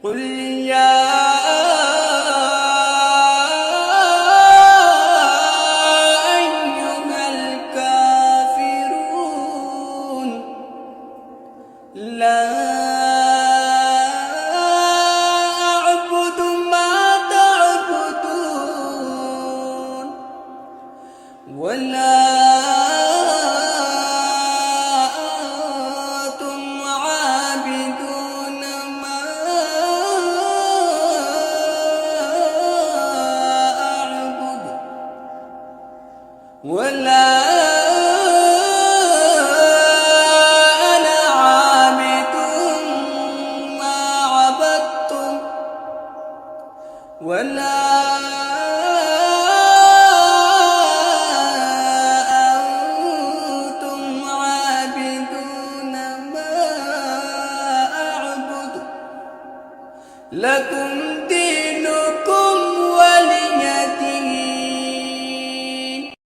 قل يا أيها الكافرون لا أعبد ما تعبدون ولا أنتم عابدون ما أعبد ولا أنا عابد ما عبدتم ولا أنتم عابدون ما أعبد لكم دينكم